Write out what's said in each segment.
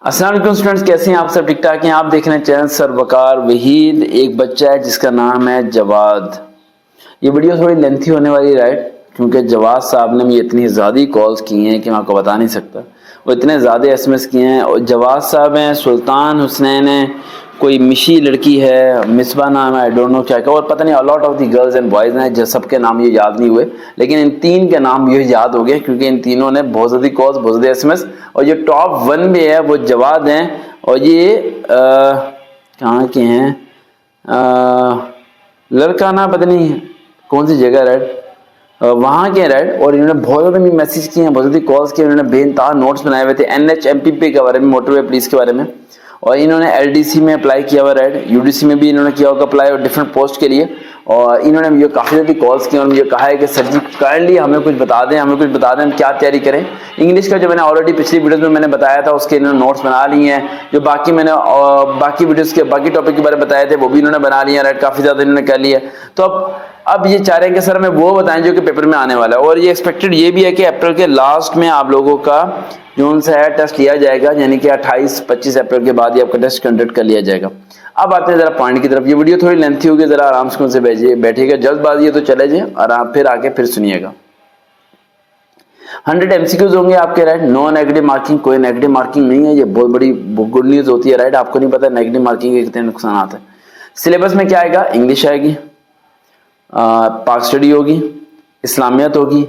अस्सलाम वालेकुम स्टूडेंट्स, कैसे हैं आप सब? ठीक ठाक हैं? आप देख रहे हैं चैनल सर वकार वहीद। एक बच्चा है जिसका नाम है जवाद। ये वीडियो थोड़ी लेंथी होने वाली है, राइट, क्योंकि जवाद साहब ने मुझे इतनी ज़्यादा कॉल्स की हैं कि मैं आपको बता नहीं सकता। वो इतने ज़्यादा एसएमएस किए हैं। और जवाद साहब हैं, सुल्तान हुसैन है, कोई मिशी लड़की है, मिसबा नाम है, आई डोंट नो क्या क्या, और पता नहीं a lot of the girls and boys हैं जो सबके नाम ये याद नहीं हुए, लेकिन इन तीन के नाम ये याद हो गए क्योंकि इन तीनों ने बहुत ज़्यादा कॉल्स, बहुत ज़्यादा एसएमएस। और जो टॉप 1 में है वो जवाद हैं। और ये कहाँ के हैं? लड़का ना पता नहीं कौन सी जगह, राइट, वहाँ के, राइट। और इन्होंने बहुत ज़्यादा भी मैसेज किए हैं, बहुत ज़्यादा कॉल्स किए, इन्होंने बेनताहा नोट्स बनाए हुए थे NHMPP के बारे में, मोटरवे पुलिस के बारे में। और इन्होंने LDC में अप्लाई किया हुआ, राइट, UDC में भी इन्होंने किया होगा अप्लाई, और डिफरेंट पोस्ट के लिए। और इन्होंने मुझे काफ़ी ज़्यादा कॉल्स किए और मुझे कहा है कि सर जी काइंडली हमें कुछ बता दें, हमें कुछ बता दें, हम क्या तैयारी करें। इंग्लिश का जो मैंने ऑलरेडी पिछली वीडियोस में मैंने बताया था उसके इन्होंने नोट्स बना लिए हैं। जो बाकी मैंने बाकी वीडियोस के बाकी टॉपिक के बारे में बताए थे वो भी इन्होंने बना लिए हैं, राइट, काफ़ी ज़्यादा इन्होंने कर लिया। तो अब ये चाह रहे हैं कि सर हमें वो बताएं जो कि पेपर में आने वाला है। और ये एक्सपेक्टेड ये भी है कि अप्रैल के लास्ट में आप लोगों का जो सा है टेस्ट लिया जाएगा, यानी कि 28-25 अप्रैल के बाद ही आपका टेस्ट कंडक्ट कर लिया जाएगा। अब आते हैं जरा पॉइंट की तरफ। ये वीडियो थोड़ी लेंथी होगी, जरा आराम से बैठिएगा, जल्दबाजी है तो चले जाइए और आप फिर आके फिर सुनिएगा। 100 MCQs होंगे आपके, राइट, नो नेगेटिव मार्किंग, कोई नेगेटिव मार्किंग नहीं है। ये बहुत बड़ी गुड न्यूज होती है, राइट। आपको नहीं पता नेगेटिव मार्किंग के कितने नुकसान आते हैं। सिलेबस में क्या आएगा? इंग्लिश आएगी, पाक स्टडी होगी, इस्लामियत होगी,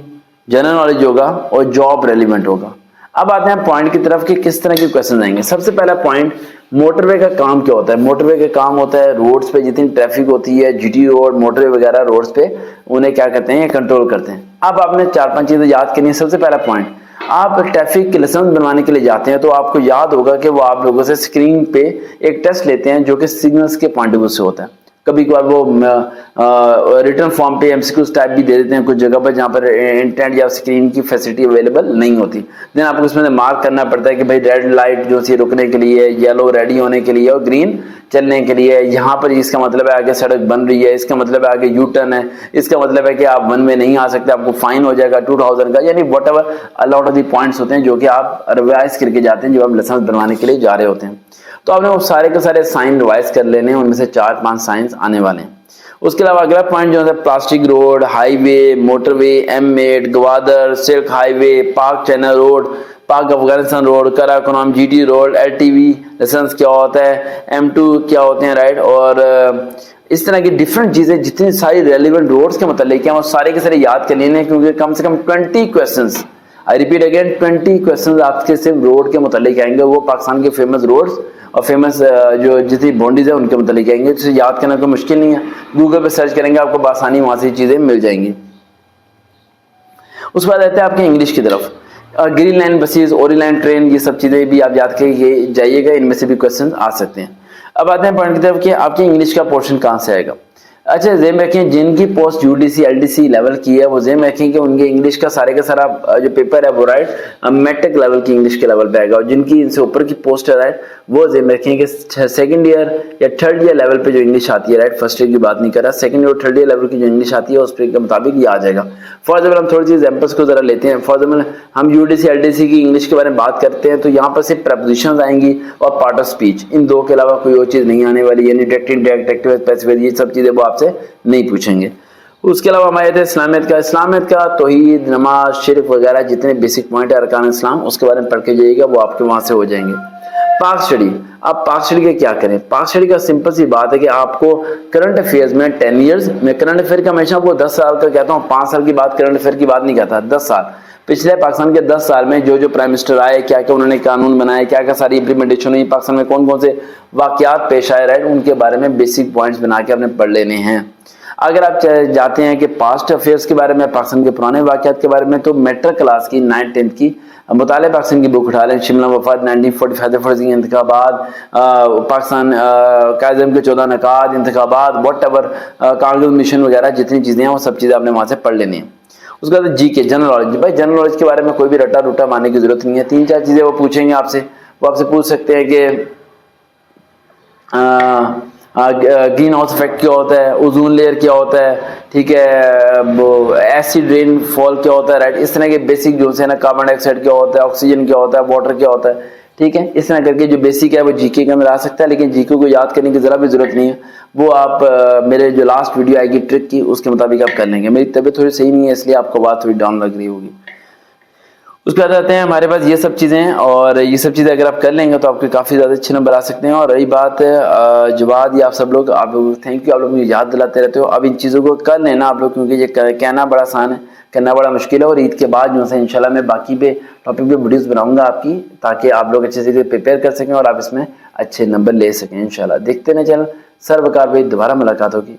जनरल नॉलेज होगा और जॉब रेलिवेंट होगा। अब आते हैं पॉइंट की तरफ कि किस तरह के क्वेश्चन आएंगे। सबसे पहला पॉइंट, मोटरवे का काम क्या होता है? मोटरवे का काम होता है रोड्स पे जितनी ट्रैफिक होती है, GT रोड, मोटरवे वगैरह रोड्स पे, उन्हें क्या करते हैं? कंट्रोल करते हैं। अब आपने 4-5 चीजें याद करनी है। सबसे पहला पॉइंट, आप ट्रैफिक के लाइसेंस बनवाने के लिए जाते हैं तो आपको याद होगा कि वो आप लोगों से स्क्रीन पे एक टेस्ट लेते हैं जो कि सिग्नल्स के पॉइंट ऑफ व्यू से होता है। कभी कभार वो रिटर्न फॉर्म पे MCQs टाइप भी दे देते हैं कुछ जगह पर जहाँ पर इंटरनेट या स्क्रीन की फैसिलिटी अवेलेबल नहीं होती। देन आपको उसमें मार्क करना पड़ता है कि भाई रेड लाइट जो सी रुकने के लिए, येलो रेडी होने के लिए और ग्रीन चलने के लिए, यहाँ पर इसका मतलब है आगे सड़क बन रही है, इसका मतलब है आगे U-टर्न है, इसका मतलब है कि आप 1 में नहीं आ सकते, आपको फाइन हो जाएगा 2000 का, यानी what ever a lot of the points होते हैं जो कि आप रिवाइज करके जाते हैं जब आप लाइसेंस बनवाने के लिए जा रहे होते हैं। तो आपने वो सारे के सारे साइन रिवाइज कर लेने हैं, उनमें से 4-5 साइंस आने वाले हैं। उसके अलावा अगला पॉइंट जो है plastic road, highway, motorway, M8, Gwadar, silk highway, Pak channel road, Pak Afghanistan road, Karakoram, GT road, LTV licence क्या होता है, M2 क्या होते हैं, राइट। और इस तरह की डिफरेंट चीजें जितनी सारी रेलिवेंट रोड्स के मतलब क्या वो सारे के सारे याद कर लेने, क्योंकि कम से कम 20 questions, I repeat again, 20 questions आपके सिर्फ रोड के मतलब आएंगे। वो पाकिस्तान के फेमस रोड्स और फेमस जो जितनी बाउंड्रीज है उनके मतलब आएंगे, जिसे याद करना कोई मुश्किल नहीं है। गूगल पे सर्च करेंगे आपको बआसानी वहां से चीजें मिल जाएंगी। उसके बाद आते हैं आपके इंग्लिश की तरफ। ग्रीन लाइन बसेस, ओरी लाइन ट्रेन, ये सब चीजें भी आप याद करके जाइएगा, इनमें से भी क्वेश्चन आ सकते हैं। अब आते हैं पॉइंट की तरफ कि आपके इंग्लिश का पोर्शन कहाँ से आएगा। अच्छा, ज़हन रखें जिनकी पोस्ट UDC LDC लेवल की है वो ज़हन रखें कि उनके इंग्लिश का सारे का सारा जो पेपर है वो, राइट, मैट्रिक लेवल की इंग्लिश के लेवल पे आएगा। और जिनकी इनसे ऊपर की पोस्ट है, राइट, वो ज़हन रखें कि 2nd ईयर या 3rd ईयर लेवल पे जो इंग्लिश आती है, राइट, 1st ईयर की बात नहीं कर रहा, 2nd और 3rd ईयर लेवल की जो इंग्लिश आती है उस के मुताबिक ये आ जाएगा। फॉर एग्जाम्पल हम थोड़ी सी एग्जाम्पल्स को जरा लेते हैं। फॉर एग्जाम्पल हम UDC LDC की इंग्लिश के बारे में बात करते हैं तो यहाँ पर सिर्फ प्रपोजिशंस आएंगी और पार्ट ऑफ स्पीच, इन दो के अलावा कोई और चीज़ नहीं आने वाली, यानी डायरेक्ट, इनडायरेक्ट, एक्टिव, पैसिव, ये सब चीज़ें वो आपसे नहीं पूछेंगे। उसके अलावा हमारे थे इस्लामियत का तौहीद, नमाज, शिर्क वगैरह जितने बेसिक पॉइंट है अरकान इस्लाम, उसके बारे में पढ़ के जाइएगा, वो आपके वहां से हो जाएंगे। पाक स्टडी, अब पाक स्टडी के क्या करें? पाक स्टडी का सिंपल सी बात है कि आपको करंट अफेयर्स में 10 ईयर्स, मैं करंट अफेयर का हमेशा आपको 10 साल का कहता हूँ, 5 साल की बात करंट अफेयर की बात नहीं कहता, 10 साल पिछले पाकिस्तान के 10 साल में जो जो प्राइम मिनिस्टर आए, क्या क्या उन्होंने कानून बनाए, क्या क्या सारी इंप्लीमेंटेशन हुई, पाकिस्तान में कौन कौन से वाकयात पेश आए, राइट, उनके बारे में बेसिक पॉइंट्स बना के आपने पढ़ लेने हैं। अगर आप जाते हैं कि पास्ट अफेयर्स के बारे में, पाकिस्तान के पुराने वाकयात के बारे में, तो मेट्रिक क्लास की 9th 10th की मुताले पाकिस्तान की बुक उठा लें। शिमला वफात 1945, फर्जी इंतखाबात, पाकिस्तान कायज़-ए-आज़म के 14 नकात, इंतखाबात, वट एवर, कांग्रेस मिशन वगैरह जितनी चीज़ें हैं वो सब चीज़ें आपने वहाँ से पढ़ लेनी है। उसके बाद GK, जनरल नॉलेज। भाई जनरल नॉलेज के बारे में कोई भी रटा रूटा मारने की जरूरत नहीं है। 3-4 चीज़ें वो पूछेंगे आपसे। वो आपसे पूछ सकते हैं कि ग्रीन हाउस इफेक्ट क्या होता है, ओजोन लेयर क्या होता है, ठीक है, वो एसिड रेनफॉल क्या होता है, राइट, इस तरह के बेसिक जो है ना, कार्बन डाइऑक्साइड क्या होता है, ऑक्सीजन क्या होता है, वाटर क्या होता है, ठीक है। इस तरह करके जो बेसिक है वो जीके के अंदर आ सकता है, लेकिन जीके को याद करने की जरा भी जरूरत नहीं है, वो आप मेरे जो लास्ट वीडियो आएगी ट्रिक की उसके मुताबिक आप कर लेंगे। मेरी तबीयत थोड़ी सही नहीं है इसलिए आपको बात थोड़ी डाउन लग रही होगी। उसके बाद आते हैं हमारे पास ये सब चीज़ें हैं, और ये सब चीज़ें अगर आप कर लेंगे तो आपके काफ़ी ज़्यादा अच्छे नंबर आ सकते हैं। और रही बात जवाद, या आप सब लोग, आप लोग थैंक यू, आप लोग मुझे याद दिलाते रहते हो। अब इन चीज़ों को कर लेना आप लोग, क्योंकि ये कहना बड़ा आसान है, करना बड़ा मुश्किल है। और ईद के बाद जो है इंशाल्लाह मैं बाकी पे टॉपिक पे वीडियोस बनाऊंगा आपकी, ताकि आप लोग अच्छे से प्रिपेयर कर सकें और आप इसमें अच्छे नंबर ले सकें इंशाल्लाह। देखते रहें चैनल। सर वकार भाई, दोबारा मुलाकात होगी।